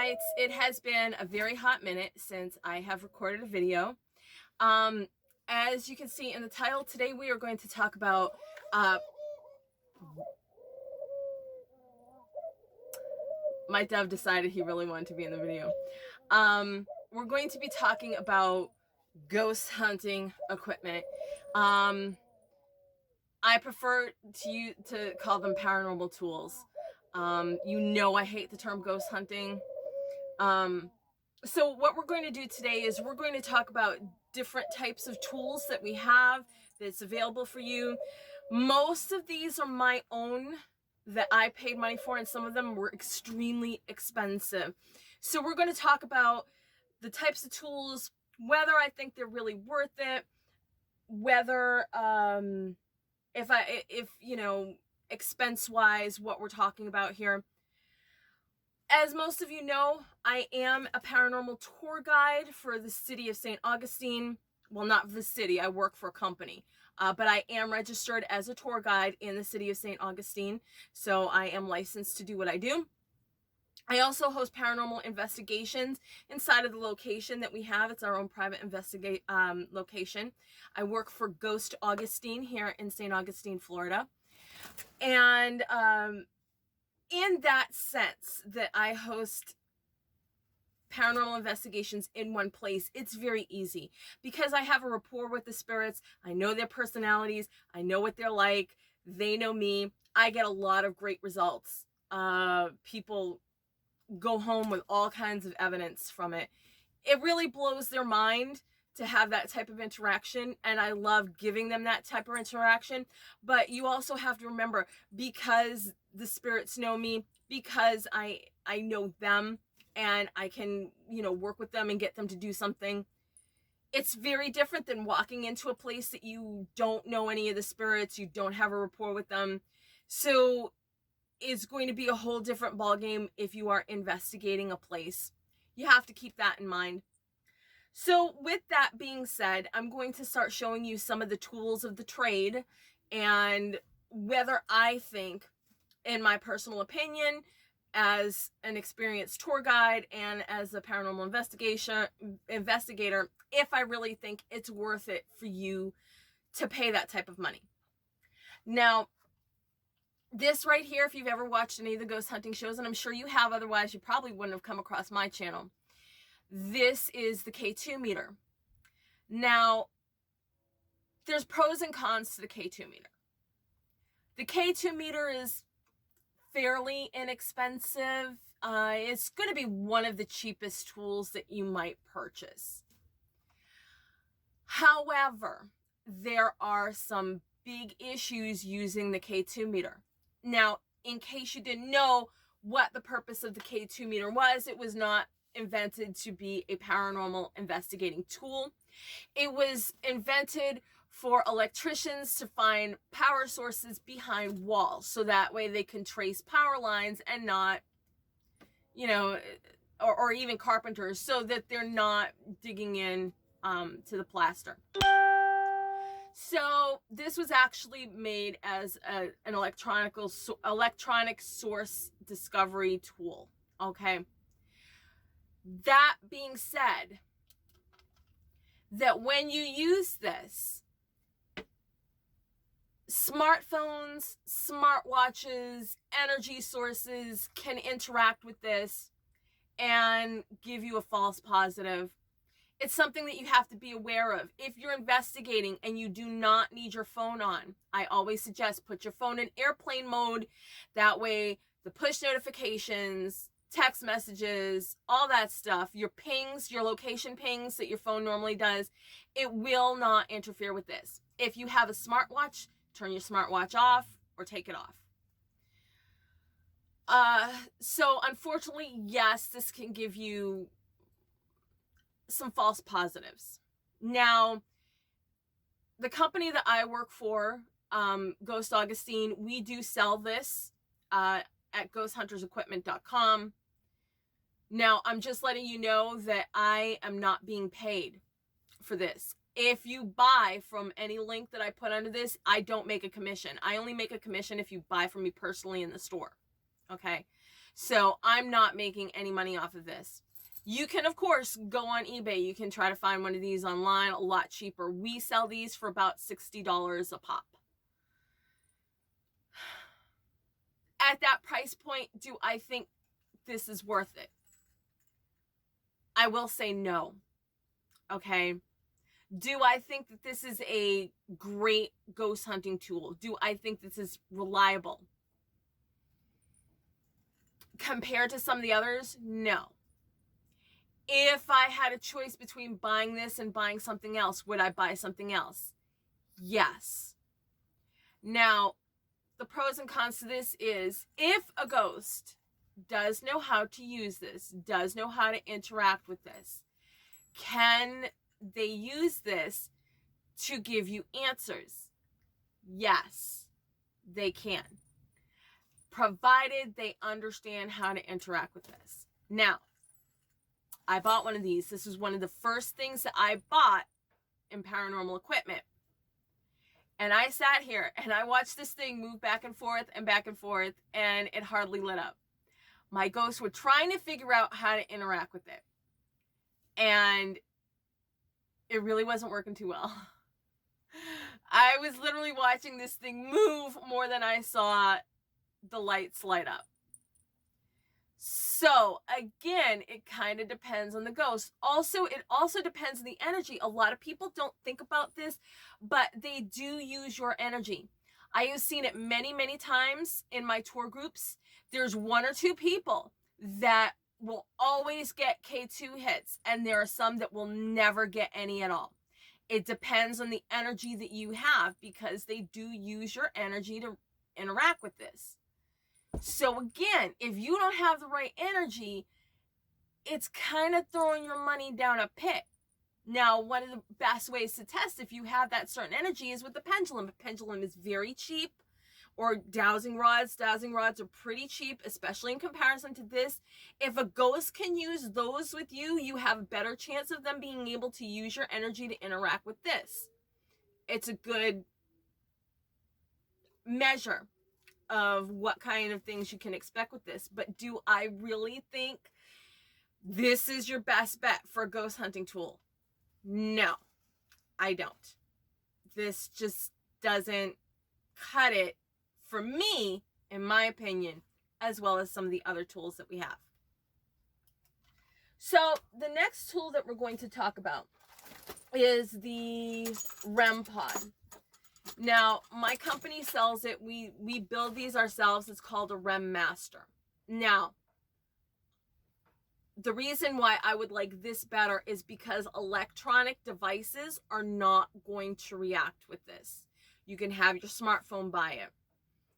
right, it has been a very hot minute since I have recorded a video. As you can see in the title, today we are going to talk about my dove decided he really wanted to be in the video. We're going to be talking about ghost hunting equipment. I prefer to call them paranormal tools. I hate the term ghost hunting. So what we're going to do today is we're going to talk about different types of tools that we have that's available for you. Most of these are my own that I paid money for, and some of them were extremely expensive. So we're going to talk about the types of tools, whether I think they're really worth it, whether expense-wise, what we're talking about here. As most of you know, I am a paranormal tour guide for the city of St. Augustine. Well, not the city, I work for a company. But I am registered as a tour guide in the city of St. Augustine. So I am licensed to do what I do. I also host paranormal investigations inside of the location that we have. It's our own private location. I work for Ghost Augustine here in St. Augustine, Florida. And in that sense that I host paranormal investigations in one place, it's very easy because I have a rapport with the spirits. I know their personalities. I know what they're like. They know me. I get a lot of great results. People go home with all kinds of evidence from it. It really blows their mind to have that type of interaction, and I love giving them that type of interaction. But you also have to remember, because the spirits know me, because I know them, and I can, work with them and get them to do something. It's very different than walking into a place that you don't know any of the spirits, you don't have a rapport with them. So it's going to be a whole different ballgame if you are investigating a place. You have to keep that in mind. So with that being said, I'm going to start showing you some of the tools of the trade and whether I think, in my personal opinion, as an experienced tour guide and as a paranormal investigator, if I really think it's worth it for you to pay that type of money. Now, this right here, if you've ever watched any of the ghost hunting shows, and I'm sure you have, otherwise you probably wouldn't have come across my channel. This is the K2 meter. Now, there's pros and cons to the K2 meter. The K2 meter is fairly inexpensive. It's going to be one of the cheapest tools that you might purchase. However, there are some big issues using the K2 meter. Now, in case you didn't know what the purpose of the K2 meter was, it was not invented to be a paranormal investigating tool. It was invented for electricians to find power sources behind walls, so that way they can trace power lines and not, or even carpenters, so that they're not digging in to the plaster. So this was actually made as an electronic source discovery tool. Okay. That being said, that when you use this, smartphones, smartwatches, energy sources can interact with this and give you a false positive. It's something that you have to be aware of. If you're investigating and you do not need your phone on, I always suggest put your phone in airplane mode. That way, the push notifications, text messages, all that stuff, your pings, your location pings that your phone normally does, it will not interfere with this. If you have a smartwatch, turn your smartwatch off or take it off. So unfortunately, yes, this can give you some false positives. Now, the company that I work for, Ghost Augustine, we do sell this at ghosthuntersequipment.com. Now, I'm just letting you know that I am not being paid for this. If you buy from any link that I put under this, I don't make a commission. I only make a commission if you buy from me personally in the store. Okay? So I'm not making any money off of this. You can, of course, go on eBay. You can try to find one of these online a lot cheaper. We sell these for about $60 a pop. At that price point, do I think this is worth it? I will say no. Okay. Do I think that this is a great ghost hunting tool? Do I think this is reliable? Compared to some of the others, no. If I had a choice between buying this and buying something else, would I buy something else? Yes. Now, the pros and cons to this is, if a ghost does know how to use this, does know how to interact with this, can they use this to give you answers? Yes, they can, provided they understand how to interact with this. Now, I bought one of these. This was one of the first things that I bought in paranormal equipment. And I sat here and I watched this thing move back and forth, and it hardly lit up. My ghosts were trying to figure out how to interact with it. And it really wasn't working too well. I was literally watching this thing move more than I saw the lights light up. So again, it kind of depends on the ghost. Also, it also depends on the energy. A lot of people don't think about this, but they do use your energy. I have seen it many, many times in my tour groups. There's one or two people that will always get K2 hits, and there are some that will never get any at all. It depends on the energy that you have, because they do use your energy to interact with this. So again, if you don't have the right energy, it's kind of throwing your money down a pit. Now, one of the best ways to test if you have that certain energy is with the pendulum. The pendulum is very cheap, or dowsing rods. Dowsing rods are pretty cheap, especially in comparison to this. If a ghost can use those with you, you have a better chance of them being able to use your energy to interact with this. It's a good measure of what kind of things you can expect with this. But do I really think this is your best bet for a ghost hunting tool? No, I don't. This just doesn't cut it for me, in my opinion, as well as some of the other tools that we have. So the next tool that we're going to talk about is the RemPod. Now, my company sells it. We build these ourselves. It's called a Rem Master. Now, the reason why I would like this better is because electronic devices are not going to react with this. You can have your smartphone by it.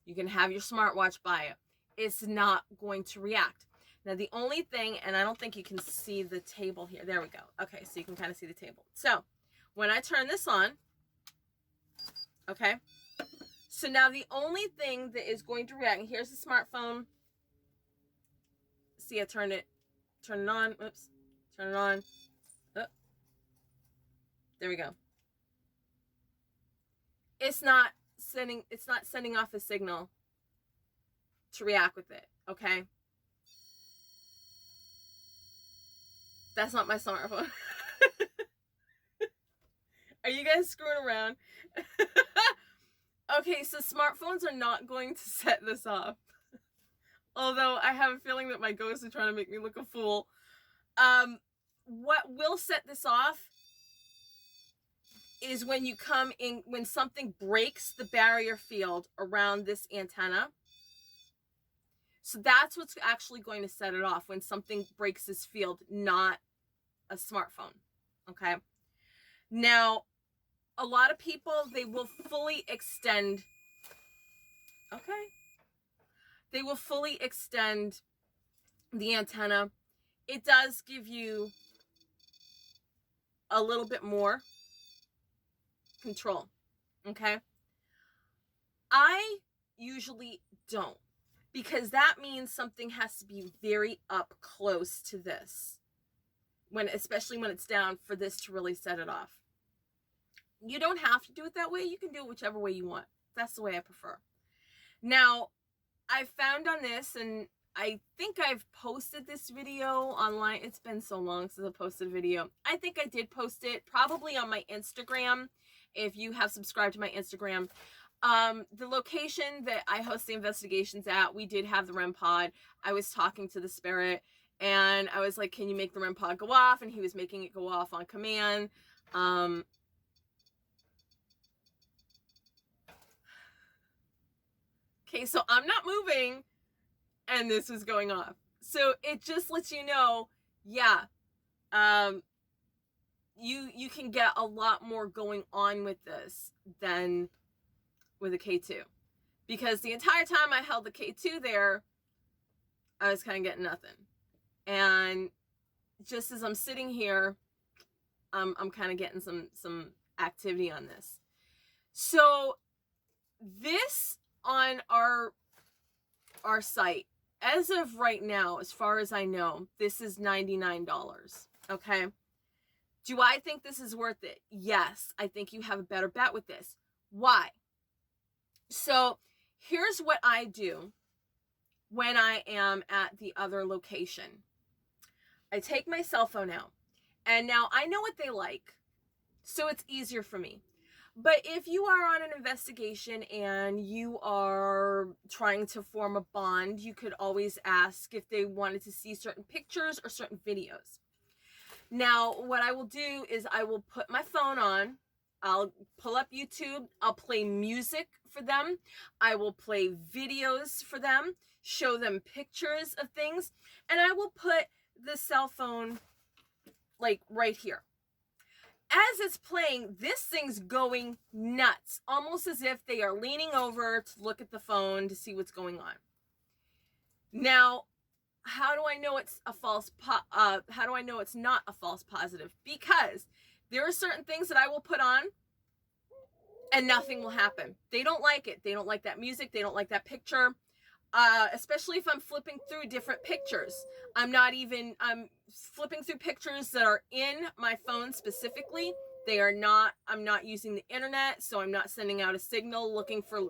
You can have your smartwatch by it. It's not going to react. Now, the only thing, and I don't think you can see the table here. There we go. Okay, so you can kind of see the table. So when I turn this on, okay, so now the only thing that is going to react, and here's the smartphone. See, I turn it on. Oops, turn it on. Oh. There we go. It's not sending off a signal to react with it, okay? That's not my smartphone. Are you guys screwing around? Okay, so smartphones are not going to set this off. Although I have a feeling that my ghosts are trying to make me look a fool. What will set this off is when you come in, when something breaks the barrier field around this antenna. So that's what's actually going to set it off, when something breaks this field, not a smartphone. Okay. Now, a lot of people, they will fully extend. Okay. They will fully extend the antenna. It does give you a little bit more control. Okay. I usually don't, because that means something has to be very up close to this, especially when it's down, for this to really set it off. You don't have to do it that way. You can do it whichever way you want. That's the way I prefer. Now, I found on this, and I think I've posted this video online. It's been so long since I posted a video. I think I did post it probably on my Instagram. If you have subscribed to my Instagram, the location that I host the investigations at, we did have the RemPod. I was talking to the spirit and I was like, can you make the RemPod go off? And he was making it go off on command. Okay, so I'm not moving and this was going off. So it just lets you know, yeah, you can get a lot more going on with this than with a K2. Because the entire time I held the K2 there, I was kind of getting nothing. And just as I'm sitting here, I'm kind of getting some activity on this. So this on our site, as of right now, as far as I know, this is $99. Okay. Do I think this is worth it? Yes. I think you have a better bet with this. Why? So here's what I do when I am at the other location. I take my cell phone out, and now I know what they like, so it's easier for me. But if you are on an investigation and you are trying to form a bond, you could always ask if they wanted to see certain pictures or certain videos. Now, what I will do is I will put my phone on, I'll pull up YouTube, I'll play music for them, I will play videos for them, show them pictures of things, and I will put the cell phone like right here. As it's playing, this thing's going nuts, almost as if they are leaning over to look at the phone to see what's going on. Now, how do I know it's a how do I know it's not a false positive? Because there are certain things that I will put on and nothing will happen. They don't like it. They don't like that music. They don't like that picture. Especially if I'm flipping through different pictures. I'm flipping through pictures that are in my phone specifically. I'm not using the internet, so I'm not sending out a signal looking for,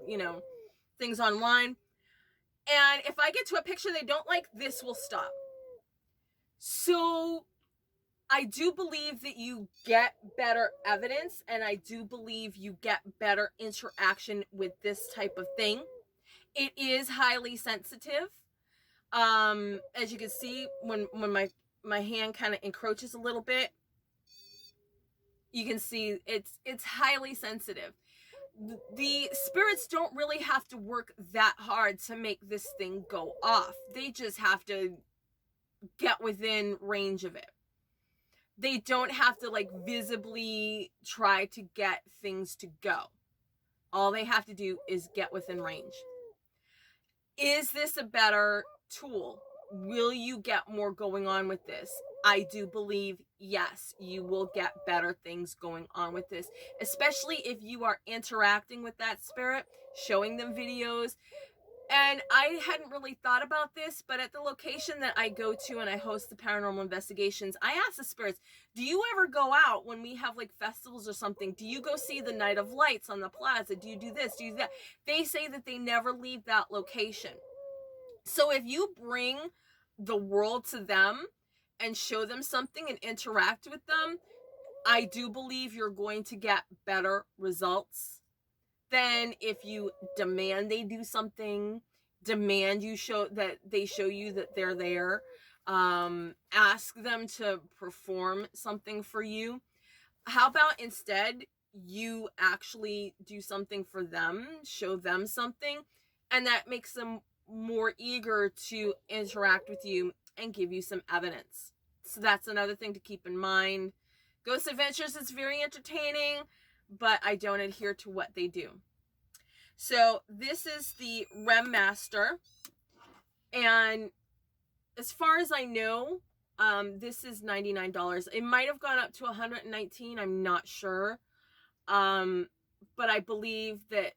things online. And if I get to a picture they don't like, this will stop. So I do believe that you get better evidence, and I do believe you get better interaction with this type of thing. It is highly sensitive. As you can see, when my hand kind of encroaches a little bit, you can see it's highly sensitive. The spirits don't really have to work that hard to make this thing go off. They just have to get within range of it. They don't have to visibly try to get things to go. All they have to do is get within range. Is this a better tool? Will you get more going on with this? I do believe, yes, you will get better things going on with this, especially if you are interacting with that spirit, showing them videos. And I hadn't really thought about this, but at the location that I go to and I host the paranormal investigations, I ask the spirits, do you ever go out when we have festivals or something? Do you go see the Night of Lights on the plaza? Do you do this? Do you do that? They say that they never leave that location. So if you bring the world to them and show them something and interact with them, I do believe you're going to get better results than if you demand they do something, demand they show you that they're there, ask them to perform something for you. How about instead you actually do something for them, show them something, and that makes them more eager to interact with you and give you some evidence. So that's another thing to keep in mind. Ghost Adventures is very entertaining, but I don't adhere to what they do. So this is the REM Master, and as far as I know, this is $99. It might have gone up to $119. I'm not sure, but I believe that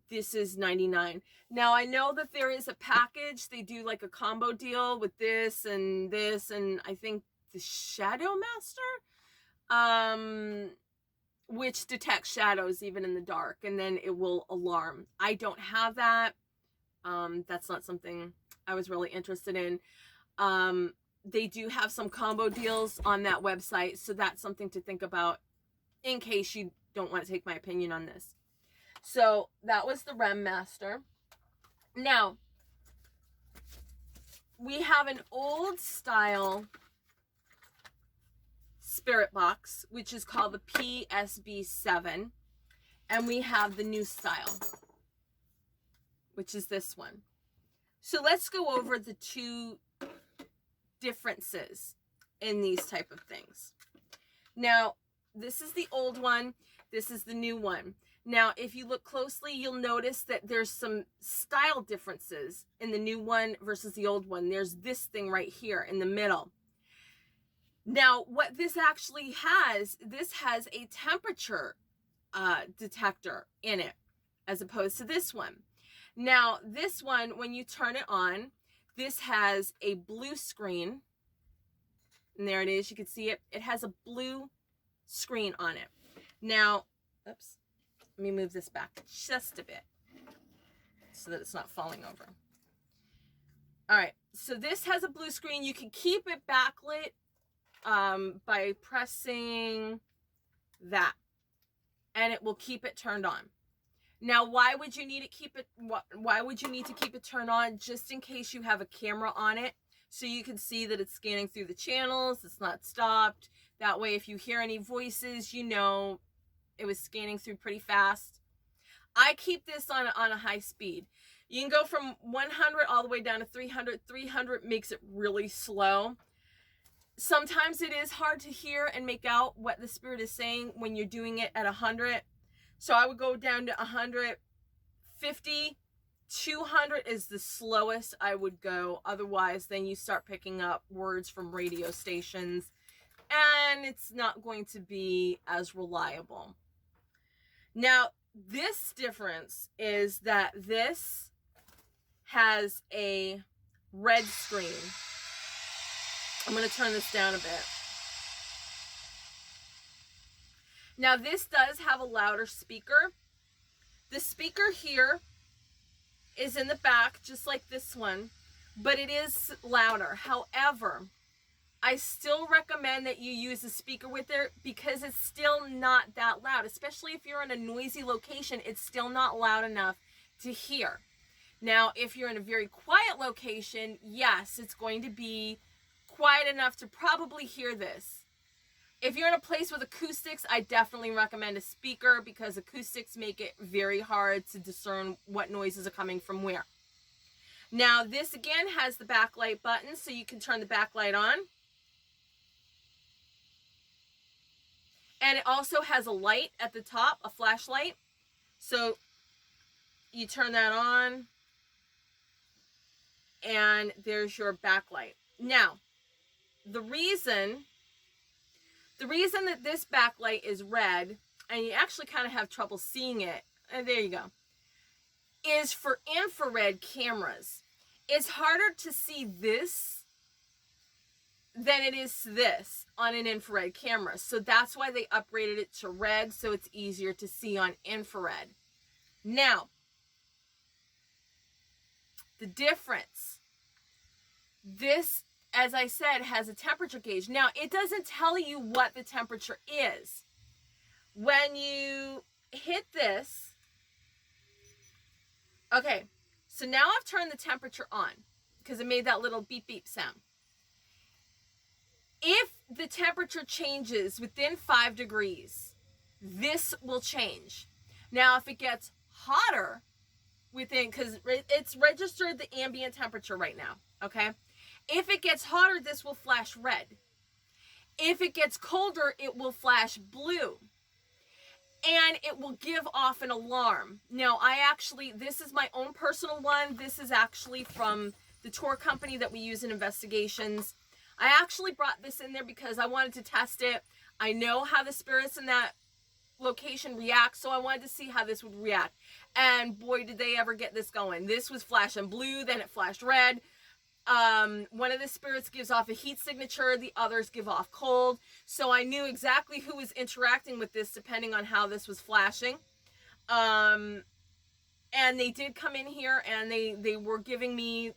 this is $99. Now I know that there is a package. They do a combo deal with this, and I think the Shadow Master, which detects shadows even in the dark, and then it will alarm. I don't have that. That's not something I was really interested in. They do have some combo deals on that website, so that's something to think about in case you don't want to take my opinion on this. So that was the REM Master. Now, we have an old style spirit box, which is called the PSB7, and we have the new style, which is this one. So let's go over the two differences in these type of things. Now, this is the old one, this is the new one. Now, if you look closely, you'll notice that there's some style differences in the new one versus the old one. There's this thing right here in the middle. Now, what this actually has, this has a temperature detector in it, as opposed to this one. Now, this one, when you turn it on, this has a blue screen. And there it is, you can see it. It has a blue screen on it. Now, oops, let me move this back just a bit so that it's not falling over. All right, so this has a blue screen. You can keep it backlit by pressing that, and it will keep it turned on. Now, why would you need to keep it turned on? Just in case you have a camera on it, so you can see that it's scanning through the channels, it's not stopped. That way, if you hear any voices, you know it was scanning through pretty fast. I keep this on a high speed. You can go from 100 all the way down to 300. 300 makes it really slow. Sometimes it is hard to hear and make out what the spirit is saying when you're doing it at 100. So I would go down to 150. 200 is the slowest I would go. Otherwise, then you start picking up words from radio stations, and it's not going to be as reliable. Now, this difference is that this has a red screen. I'm going to turn this down a bit. Now, this does have a louder speaker. The speaker here is in the back, just like this one, but it is louder. However, I still recommend that you use a speaker with it because it's still not that loud, especially if you're in a noisy location. It's still not loud enough to hear. Now, if you're in a very quiet location, yes, it's going to be quiet enough to probably hear this. If you're in a place with acoustics, I definitely recommend a speaker because acoustics make it very hard to discern what noises are coming from where. Now, this again has the backlight button, so you can turn the backlight on. And it also has a light at the top, a flashlight. So you turn that on, and there's your backlight. Now, the reason that this backlight is red, and you actually kind of have trouble seeing it, and there you go, is for infrared cameras. It's harder to see this than it is this on an infrared camera. So that's why they upgraded it to red, so it's easier to see on infrared. Now, the difference. This, as I said, has a temperature gauge. Now, it doesn't tell you what the temperature is. When you hit this, okay, so now I've turned the temperature on because it made that little beep beep sound. If the temperature changes within 5 degrees, this will change. Now, if it gets hotter within, because it's registered the ambient temperature right now, okay? If it gets hotter, this will flash red. If it gets colder, it will flash blue. And it will give off an alarm. Now, this is my own personal one. This is actually from the tour company that we use in investigations. I actually brought this in there because I wanted to test it. I know how the spirits in that location react, so I wanted to see how this would react. And boy, did they ever get this going. This was flashing blue, then it flashed red. One of the spirits gives off a heat signature, the others give off cold. So I knew exactly who was interacting with this depending on how this was flashing. And they did come in here and they were giving me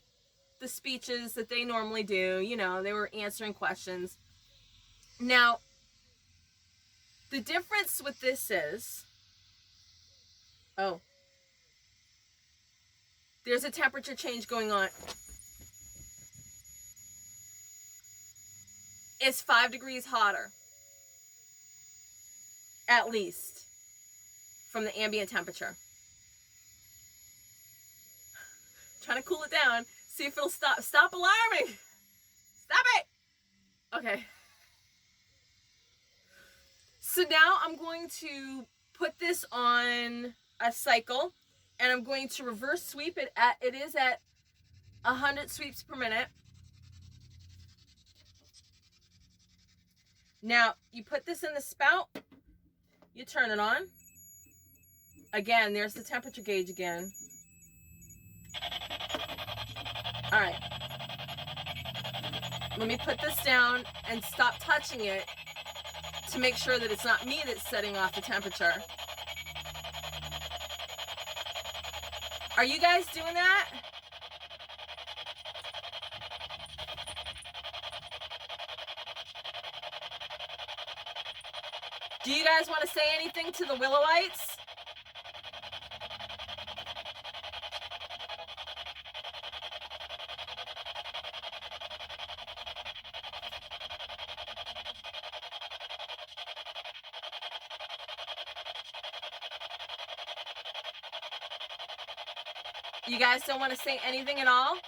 the speeches that they normally do. You know, they were answering questions. Now, the difference with this is, oh, there's a temperature change going on. It's 5 degrees hotter, at least, from the ambient temperature. Trying to cool it down, see if it'll stop. Stop alarming! Stop it! Okay. So now I'm going to put this on a cycle, and I'm going to reverse sweep it at, it is at 100 sweeps per minute. Now, you put this in the spout, you turn it on. Again, there's the temperature gauge again. All right. Let me put this down and stop touching it to make sure that it's not me that's setting off the temperature. Are you guys doing that? Do you guys want to say anything to the Willowites? You guys don't want to say anything at all?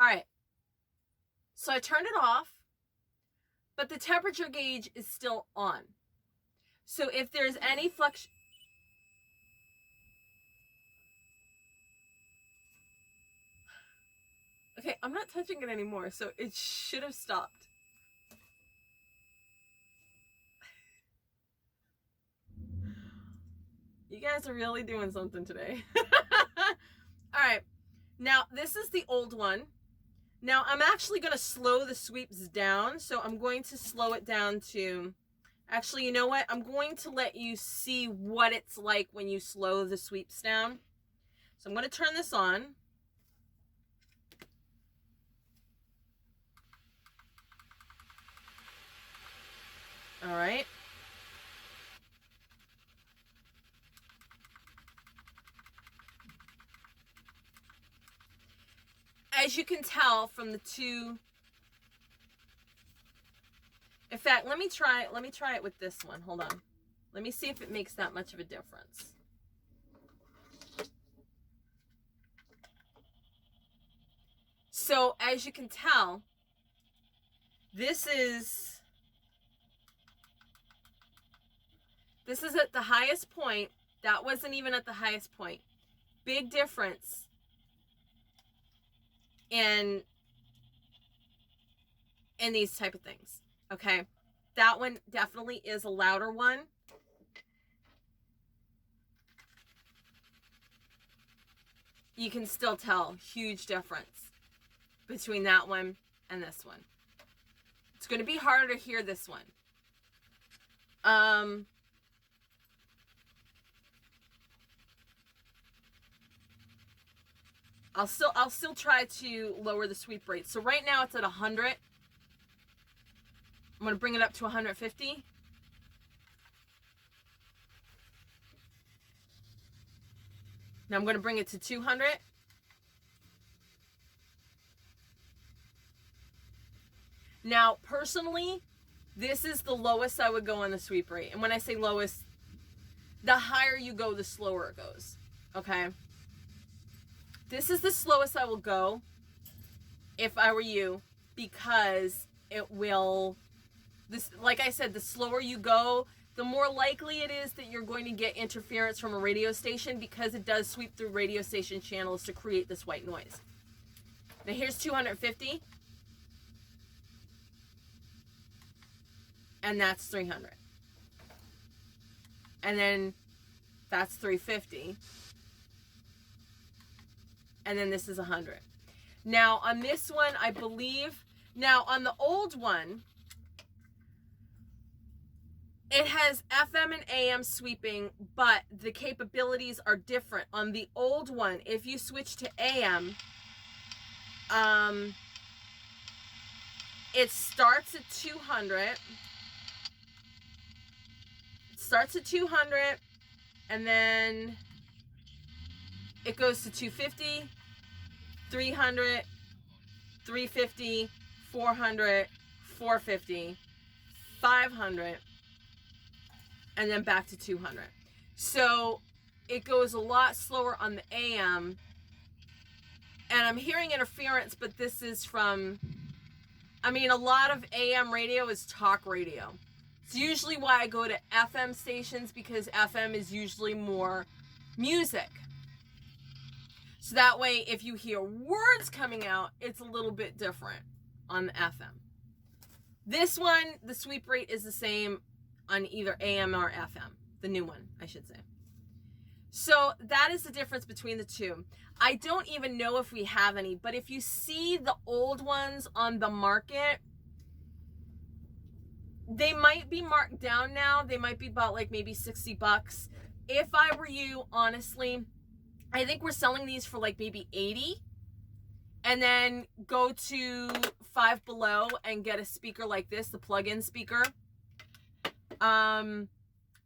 All right, so I turned it off, but the temperature gauge is still on. So if there's any fluctuation, okay, I'm not touching it anymore, so it should have stopped. You guys are really doing something today. All right, now this is the old one. Now I'm actually going to slow the sweeps down. So I'm going to slow it down to, actually, you know what? I'm going to let you see what it's like when you slow the sweeps down. So I'm going to turn this on. All right. As you can tell from the two, in fact, let me try it with this one. Hold on. Let me see if it makes that much of a difference. So as you can tell, this is at the highest point. That wasn't even at the highest point. Big difference in these type of things. Okay, that one definitely is a louder one. You can still tell huge difference between that one and this one. It's going to be harder to hear this one. I'll still try to lower the sweep rate. So right now it's at 100. I'm going to bring it up to 150. Now I'm going to bring it to 200. Now, personally, this is the lowest I would go on the sweep rate. And when I say lowest, the higher you go, the slower it goes. Okay? This is the slowest I will go if I were you, because it will, this, like I said, the slower you go, the more likely it is that you're going to get interference from a radio station, because it does sweep through radio station channels to create this white noise. Now here's 250. And that's 300. And then that's 350. And then this is 100. Now on this one, I believe, now on the old one, it has FM and AM sweeping, but the capabilities are different. On the old one, if you switch to AM, it starts at 200. It starts at 200, and then it goes to 250, 300, 350, 400, 450, 500, and then back to 200. So it goes a lot slower on the AM, and I'm hearing interference, but this is from, I mean, a lot of AM radio is talk radio. It's usually why I go to FM stations, because FM is usually more music. So that way, if you hear words coming out, it's a little bit different on the FM. This one, the sweep rate is the same on either AM or FM. The new one, I should say. So that is the difference between the two. I don't even know if we have any, but if you see the old ones on the market, they might be marked down now. They might be about like maybe $60. If I were you, honestly, I think we're selling these for like maybe 80, and then go to Five Below and get a speaker like this, the plug-in speaker.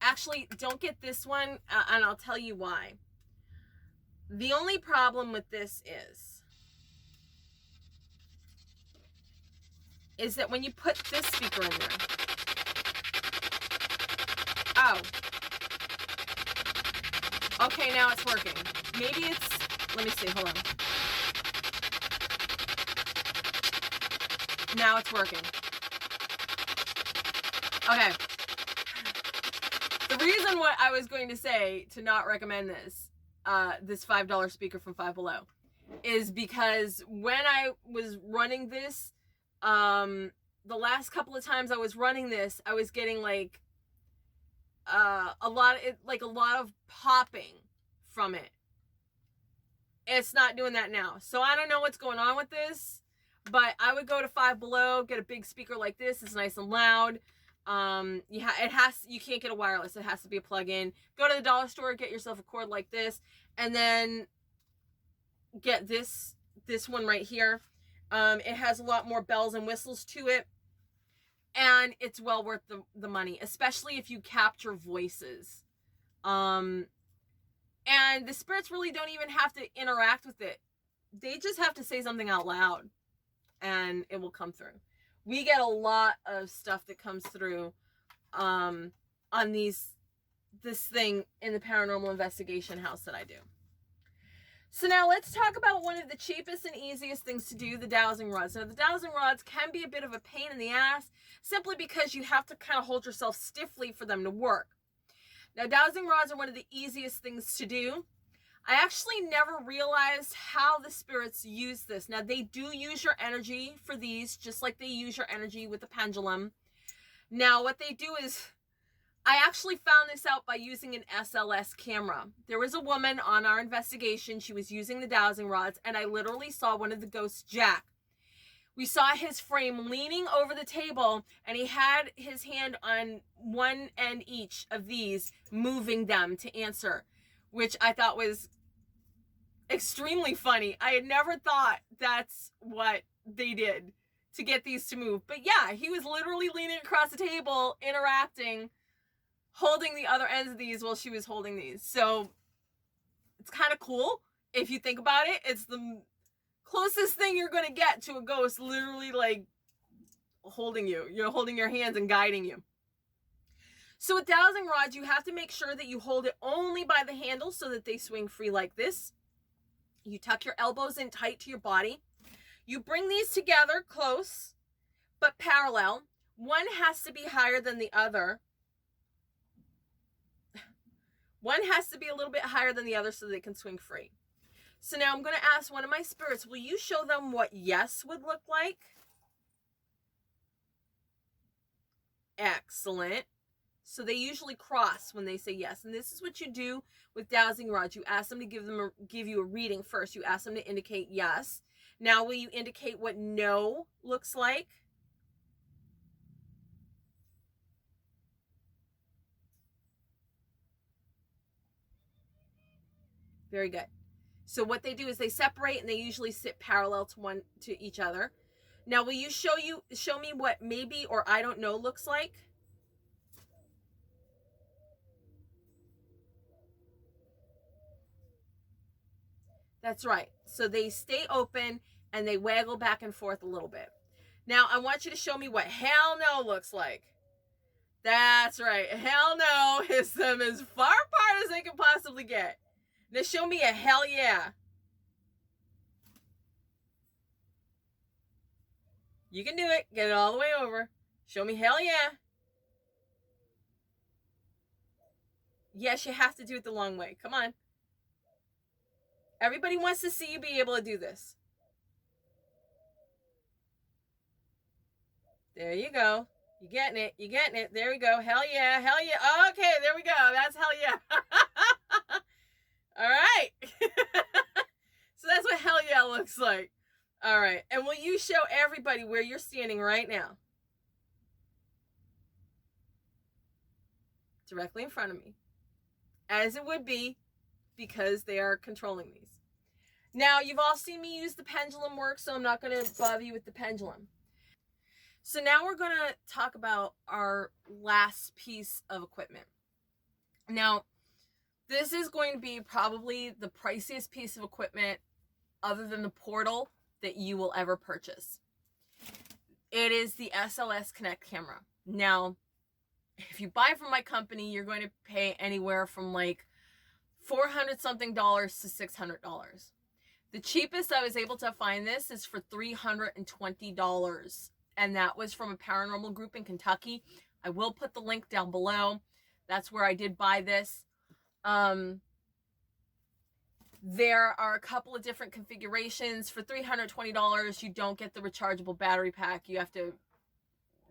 Actually, don't get this one, and I'll tell you why. The only problem with this is that when you put this speaker in there, oh, okay, now it's working. Maybe it's, let me see, hold on. Now it's working. Okay. The reason what I was going to say to not recommend this, this $5 speaker from Five Below, is because when I was running this, the last couple of times I was running this, I was getting like a lot of popping from it. It's not doing that now. So I don't know what's going on with this, but I would go to Five Below, get a big speaker like this. It's nice and loud. You can't get a wireless. It has to be a plug-in. Go to the dollar store, get yourself a cord like this, and then get this one right here. It has a lot more bells and whistles to it, and it's well worth the money, especially if you capture voices. And the spirits really don't even have to interact with it. They just have to say something out loud, and it will come through. We get a lot of stuff that comes through on this thing in the paranormal investigation house that I do. So now let's talk about one of the cheapest and easiest things to do, the dowsing rods. Now the dowsing rods can be a bit of a pain in the ass, simply because you have to kind of hold yourself stiffly for them to work. Now dowsing rods are one of the easiest things to do. I actually never realized how the spirits use this. Now they do use your energy for these, just like they use your energy with the pendulum. Now what they do is, I actually found this out by using an SLS camera. There was a woman on our investigation. She was using the dowsing rods, and I literally saw one of the ghosts, Jack. We saw his frame leaning over the table, and he had his hand on one end each of these, moving them to answer, which I thought was extremely funny. I had never thought that's what they did to get these to move. But yeah, he was literally leaning across the table, interacting, holding the other ends of these while she was holding these. So it's kind of cool if you think about it. It's the closest thing you're going to get to a ghost literally like holding you. You're holding your hands and guiding you. So with dowsing rods, you have to make sure that you hold it only by the handle so that they swing free like this. You tuck your elbows in tight to your body. You bring these together close but parallel. One has to be higher than the other. One has to be a little bit higher than the other so they can swing free. So now I'm going to ask one of my spirits, will you show them what yes would look like? Excellent. So they usually cross when they say yes. And this is what you do with dowsing rods. You ask them to give you a reading first. You ask them to indicate yes. Now will you indicate what no looks like? Very good. So what they do is they separate and they usually sit parallel to each other. Now will you show me what maybe or I don't know looks like? That's right. So they stay open and they waggle back and forth a little bit. Now I want you to show me what hell no looks like. That's right. Hell no is them as far apart as they can possibly get. Now show me a hell yeah. You can do it. Get it all the way over. Show me hell yeah. Yes, you have to do it the long way. Come on. Everybody wants to see you be able to do this. There you go. You're getting it. You're getting it. There we go. Hell yeah. Hell yeah. Okay, there we go. That's hell yeah. All right. So that's what hell yeah looks like. All right. And will you show everybody where you're standing right now? Directly in front of me. As it would be, because they are controlling these. Now, you've all seen me use the pendulum work, so I'm not going to bother you with the pendulum. So now we're going to talk about our last piece of equipment. Now, this is going to be probably the priciest piece of equipment other than the portal that you will ever purchase. It is the SLS Connect Camera. Now, if you buy from my company, you're going to pay anywhere from like $400 something to $600. The cheapest I was able to find this is for $320. And that was from a paranormal group in Kentucky. I will put the link down below. That's where I did buy this. There are a couple of different configurations. For $320, you don't get the rechargeable battery pack. You have to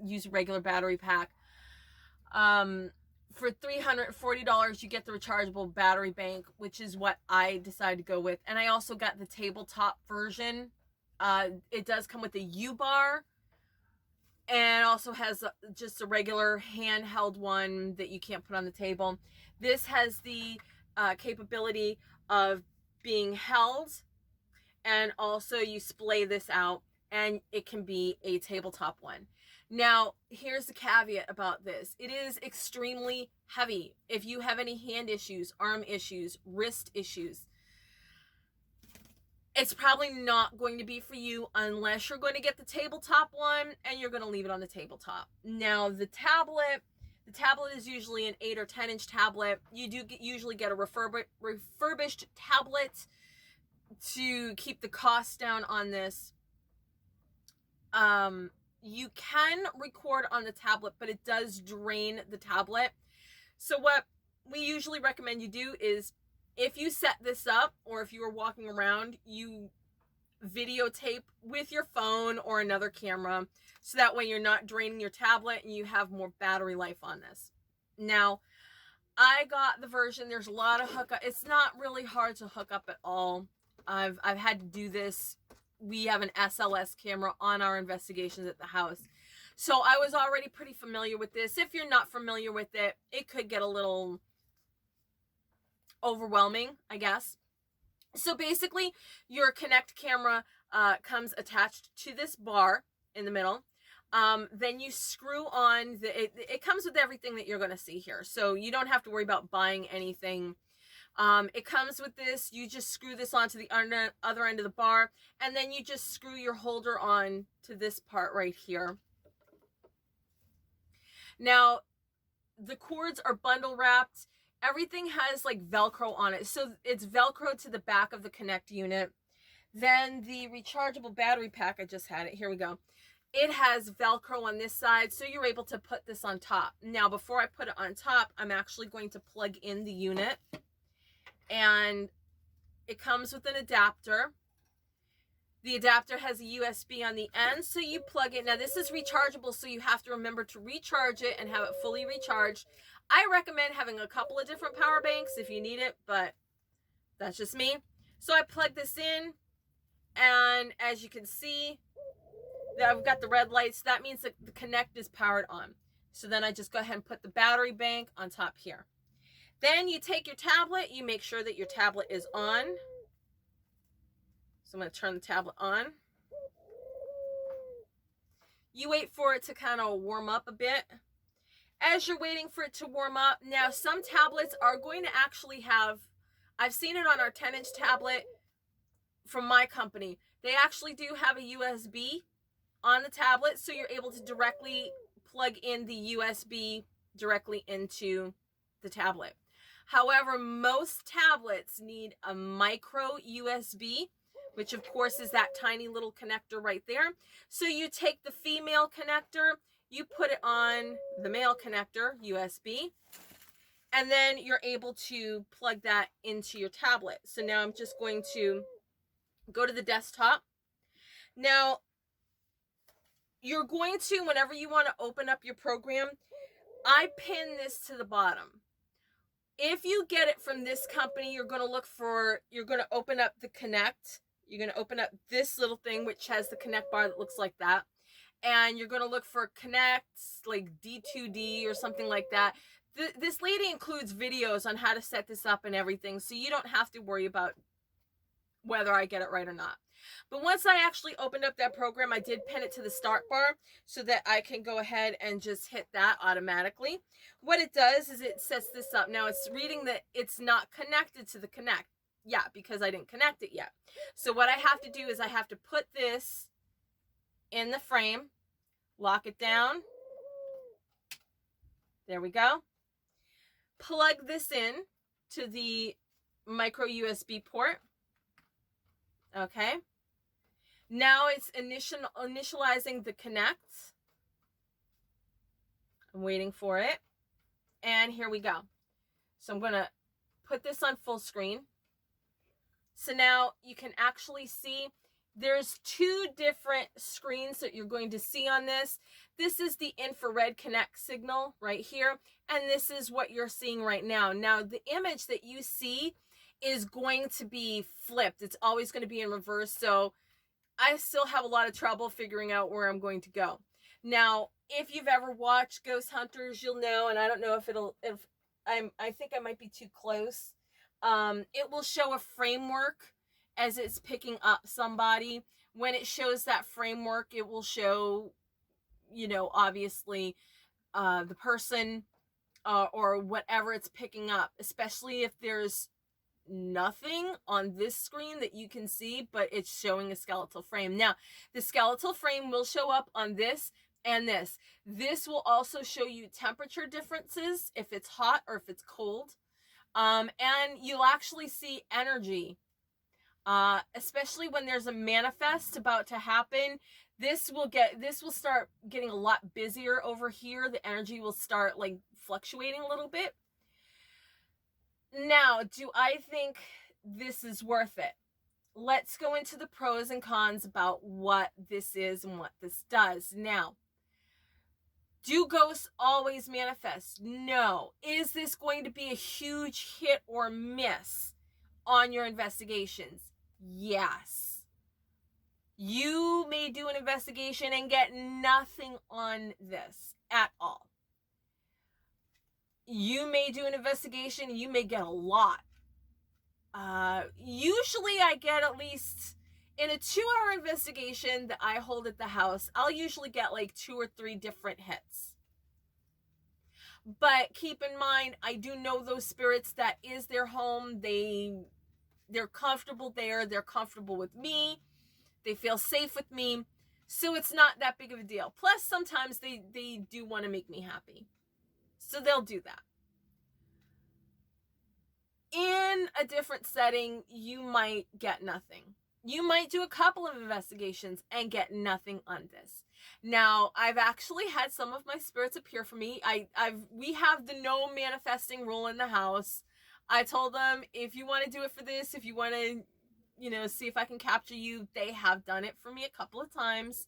use a regular battery pack. For $340, you get the rechargeable battery bank, which is what I decided to go with. And I also got the tabletop version. It does come with a U-bar. And also has just a regular handheld one that you can't put on the table. This has the capability of being held, and also you splay this out and it can be a tabletop one. Now, here's the caveat about this. It is extremely heavy. If you have any hand issues, arm issues, wrist issues, it's probably not going to be for you unless you're going to get the tabletop one and you're going to leave it on the tabletop. Now, the tablet is usually an 8 or 10 inch tablet. You do usually get a refurbished tablet to keep the cost down on this. You can record on the tablet, but it does drain the tablet. So what we usually recommend you do is, if you set this up, or if you are walking around, you videotape with your phone or another camera, so that way you're not draining your tablet and you have more battery life on this. Now, I got the version, there's a lot of hookup. It's not really hard to hook up at all. I've had to do this. We have an SLS camera on our investigations at the house. So I was already pretty familiar with this. If you're not familiar with it, it could get a little overwhelming, I guess. So basically, your Connect camera comes attached to this bar in the middle. Then you screw on it comes with everything that you're going to see here. So you don't have to worry about buying anything. It comes with this. You just screw this onto the other end of the bar, and then you just screw your holder on to this part right here. Now, the cords are bundle wrapped. Everything has like Velcro on it. So it's Velcro to the back of the Connect unit. Then the rechargeable battery pack, I just had it. Here we go. It has Velcro on this side, so you're able to put this on top. Now, before I put it on top, I'm actually going to plug in the unit, and it comes with an adapter. The adapter has a USB on the end, so you plug it. Now, this is rechargeable, so you have to remember to recharge it and have it fully recharged. I recommend having a couple of different power banks if you need it, but that's just me. So I plug this in, and as you can see, I've got the red lights. That means that the Kinect is powered on. So then I just go ahead and put the battery bank on top here. Then you take your tablet, you make sure that your tablet is on. So I'm going to turn the tablet on. You wait for it to kind of warm up a bit. As you're waiting for it to warm up, now some tablets are going to actually have, I've seen it on our 10-inch tablet from my company. They actually do have a USB on the tablet, so you're able to directly plug in the USB directly into the tablet. However, most tablets need a micro USB, which of course is that tiny little connector right there. So you take the female connector, you put it on the male connector, USB, and then you're able to plug that into your tablet. So now I'm just going to go to the desktop. Now, you're going to, whenever you want to open up your program, I pin this to the bottom. If you get it from this company, you're going to open up the Kinect. You're going to open up this little thing, which has the Kinect bar that looks like that. And you're going to look for Kinect, like D2D or something like that. This lady includes videos on how to set this up and everything, so you don't have to worry about whether I get it right or not. But once I actually opened up that program, I did pin it to the start bar so that I can go ahead and just hit that automatically. What it does is it sets this up. Now it's reading that it's not connected to the Kinect. Yeah, because I didn't connect it yet. So what I have to do is I have to put this in the frame, lock it down. There we go. Plug this in to the micro USB port. Okay. Now it's initializing the Kinect. I'm waiting for it. And here we go. So I'm going to put this on full screen. So now you can actually see there's two different screens that you're going to see on this. This is the infrared Kinect signal right here. And this is what you're seeing right now. Now, the image that you see is going to be flipped. It's always going to be in reverse. So I still have a lot of trouble figuring out where I'm going to go. Now, if you've ever watched Ghost Hunters, you'll know, and I don't know if I think I might be too close. It will show a framework as it's picking up somebody. When it shows that framework, it will show, obviously, the person or whatever it's picking up, especially if there's nothing on this screen that you can see, but it's showing a skeletal frame. Now, the skeletal frame will show up on this and this. This will also show you temperature differences, if it's hot or if it's cold. And you'll actually see energy, especially when there's a manifest about to happen. This will start getting a lot busier over here. The energy will start like fluctuating a little bit. Now, do I think this is worth it? Let's go into the pros and cons about what this is and what this does. Now, do ghosts always manifest? No. Is this going to be a huge hit or miss on your investigations? Yes. You may do an investigation and get nothing on this at all. You may do an investigation and you may get a lot. Usually I get at least, in a 2-hour investigation that I hold at the house, I'll usually get like 2 or 3 different hits. But keep in mind, I do know those spirits. That is their home. They're comfortable there. They're comfortable with me. They feel safe with me. So it's not that big of a deal. Plus, sometimes they do want to make me happy. So they'll do that. In a different setting, you might get nothing. You might do a couple of investigations and get nothing on this. Now, I've actually had some of my spirits appear for me. We have the no manifesting rule in the house. I told them, if you want to do it for this, if you want to, see if I can capture you, they have done it for me a couple of times.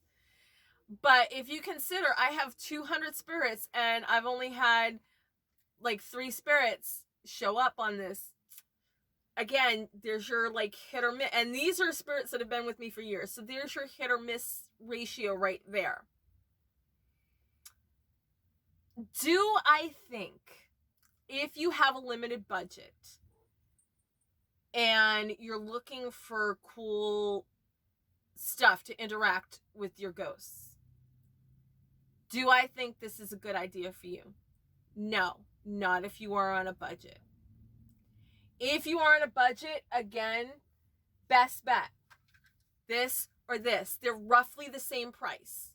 But if you consider, I have 200 spirits and I've only had like 3 spirits show up on this. Again, there's your like hit or miss, and these are spirits that have been with me for years, so there's your hit or miss ratio right there. Do I think if you have a limited budget and you're looking for cool stuff to interact with your ghosts, do I think this is a good idea for you? No, not if you are on a budget. If you are on a budget, again, best bet. This or this. They're roughly the same price.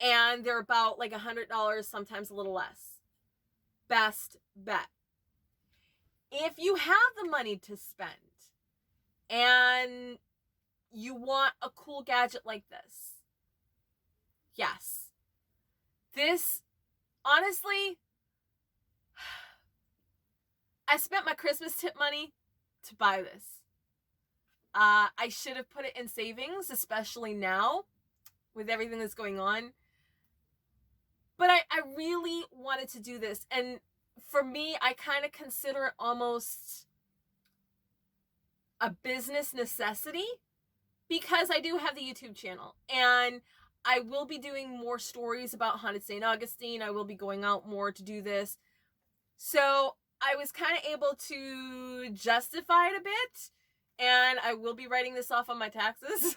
And they're about like $100, sometimes a little less. Best bet. If you have the money to spend and you want a cool gadget like this, yes. This, honestly, I spent my Christmas tip money to buy this. I should have put it in savings, especially now with everything that's going on. But I really wanted to do this. And for me, I kind of consider it almost a business necessity because I do have the YouTube channel. And I will be doing more stories about Haunted St. Augustine. I will be going out more to do this. So I was kind of able to justify it a bit, and I will be writing this off on my taxes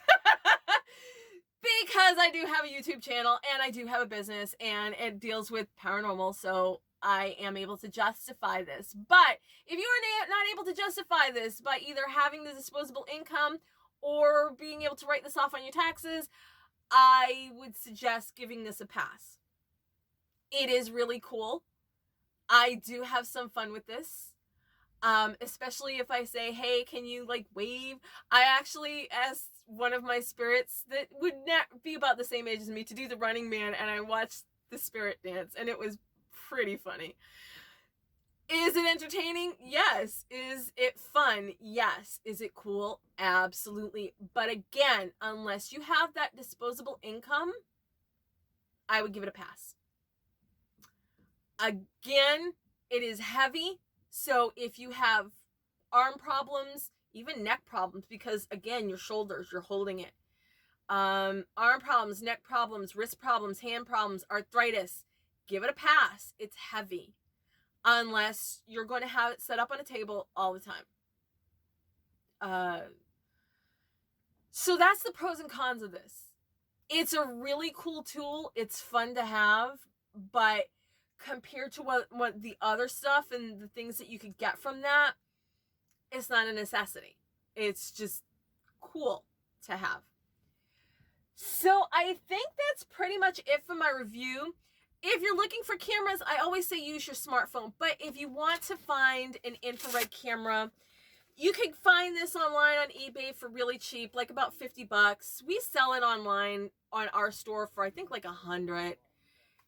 because I do have a YouTube channel and I do have a business and it deals with paranormal, so I am able to justify this. But if you are not able to justify this by either having the disposable income or being able to write this off on your taxes, I would suggest giving this a pass. It is really cool. I do have some fun with this, especially if I say, hey, can you like wave? I actually asked one of my spirits that would not be about the same age as me to do the Running Man, and I watched the spirit dance, and it was pretty funny. Is it entertaining? Yes. Is it fun? Yes. Is it cool? Absolutely. But again, unless you have that disposable income, I would give it a pass. Again, it is heavy, so if you have arm problems, even neck problems, because again, your shoulders, you're holding it. Arm problems, neck problems, wrist problems, hand problems, arthritis, give it a pass. It's heavy, unless you're going to have it set up on a table all the time. So that's the pros and cons of this. It's a really cool tool. It's fun to have, but compared to what the other stuff and the things that you could get from that, it's not a necessity. It's just cool to have. So I think that's pretty much it for my review. If you're looking for cameras, I always say use your smartphone. But if you want to find an infrared camera, you can find this online on eBay for really cheap, like about $50. We sell it online on our store for I think like $100.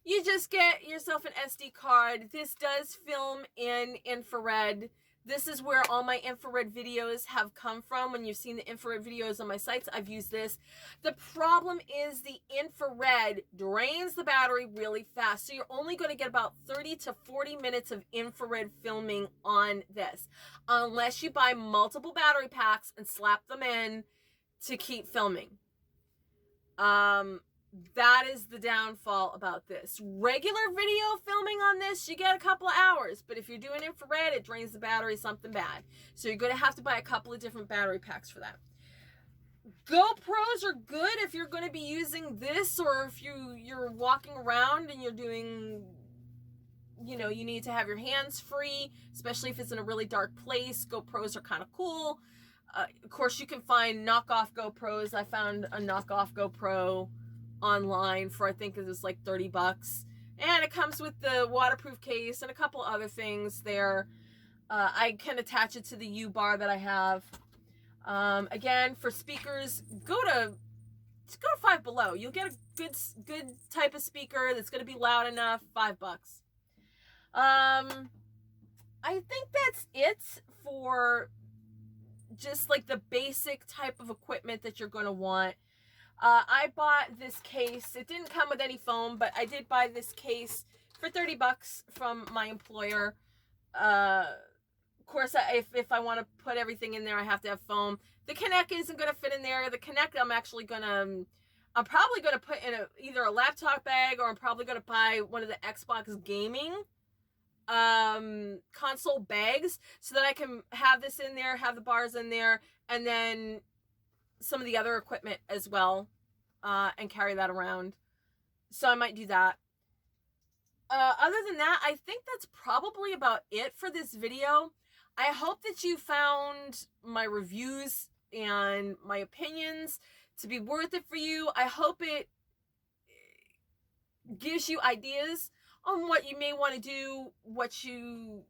You just get yourself an SD card. This does film in infrared. This is where all my infrared videos have come from. When you've seen the infrared videos on my sites, I've used this. The problem is the infrared drains the battery really fast. So you're only going to get about 30 to 40 minutes of infrared filming on this, unless you buy multiple battery packs and slap them in to keep filming. That is the downfall about this. Regular video filming on this, you get a couple of hours. But if you're doing infrared, it drains the battery something bad. So you're going to have to buy a couple of different battery packs for that. GoPros are good if you're going to be using this, or if you're walking around and you're doing, you need to have your hands free, especially if it's in a really dark place. GoPros are kind of cool. Of course, you can find knockoff GoPros. I found a knockoff GoPro online for I think it was like $30, and it comes with the waterproof case and a couple other things there. I can attach it to the U-bar that I have. Again, for speakers, go to Just go to Five Below. You'll get a good type of speaker that's going to be loud enough. $5. I think that's it for just like the basic type of equipment that you're going to want. I bought this case. It didn't come with any foam, but I did buy this case for $30 from my employer. Of course, if I want to put everything in there, I have to have foam. The Kinect isn't going to fit in there. The Kinect, I'm probably going to put in either a laptop bag, or I'm probably going to buy one of the Xbox gaming console bags, so that I can have this in there, have the bars in there, and then some of the other equipment as well, and carry that around. So I might do that. Other than that, I think that's probably about it for this video. I hope that you found my reviews and my opinions to be worth it for you. I hope it gives you ideas on what you may want to do, what you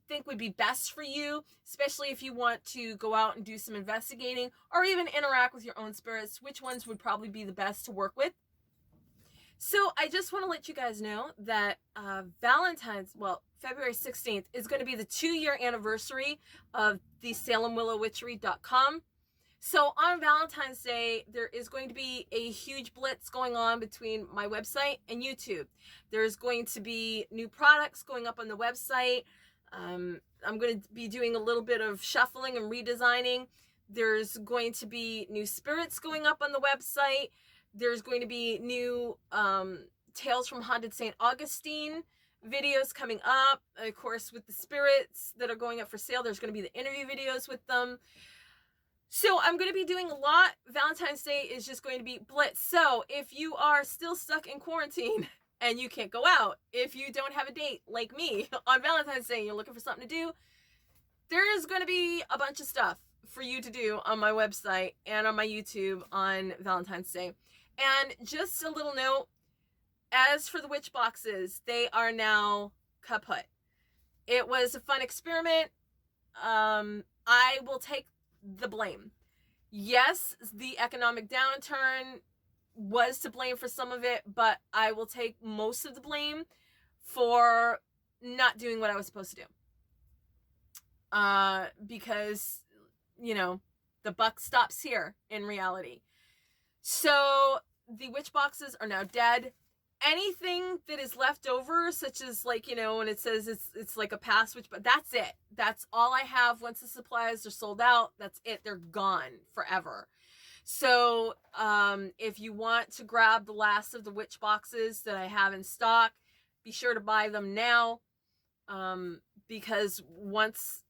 think would be best for you, especially if you want to go out and do some investigating or even interact with your own spirits, which ones would probably be the best to work with. So I just want to let you guys know that February 16th is going to be the 2-year anniversary of the SalemWillowWitchery.com. So on Valentine's Day, there is going to be a huge blitz going on between my website and YouTube. There's going to be new products going up on the website. I'm going to be doing a little bit of shuffling and redesigning. There's going to be new spirits going up on the website. There's going to be new Tales from Haunted St. Augustine videos coming up. Of course, with the spirits that are going up for sale, there's going to be the interview videos with them. So I'm going to be doing a lot. Valentine's Day is just going to be blitz. So if you are still stuck in quarantine and you can't go out, if you don't have a date like me on Valentine's Day and you're looking for something to do, there is going to be a bunch of stuff for you to do on my website and on my YouTube on Valentine's Day. And just a little note, as for the witch boxes, they are now kaput. It was a fun experiment. I will take the blame. Yes, the economic downturn was to blame for some of it, but I will take most of the blame for not doing what I was supposed to do. Because, you know, the buck stops here in reality. So the witch boxes are now dead. Anything that is left over, such as, like, you know, when it says it's like a past witch, but that's it. That's all I have. Once the supplies are sold out, that's it. They're gone forever. So if you want to grab the last of the witch boxes that I have in stock, be sure to buy them now, because once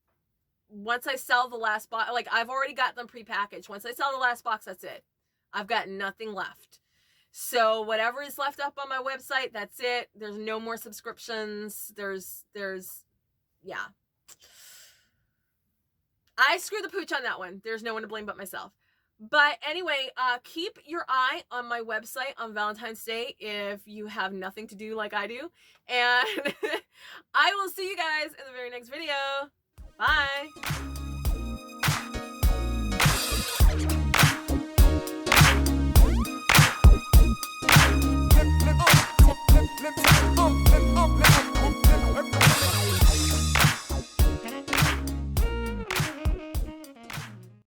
I sell the last box, like, I've already got them prepackaged. Once I sell the last box, that's it. I've got nothing left. So whatever is left up on my website, that's it. There's no more subscriptions. Yeah. I screwed the pooch on that one. There's no one to blame but myself. But anyway, keep your eye on my website on Valentine's Day if you have nothing to do like I do. And I will see you guys in the very next video. Bye.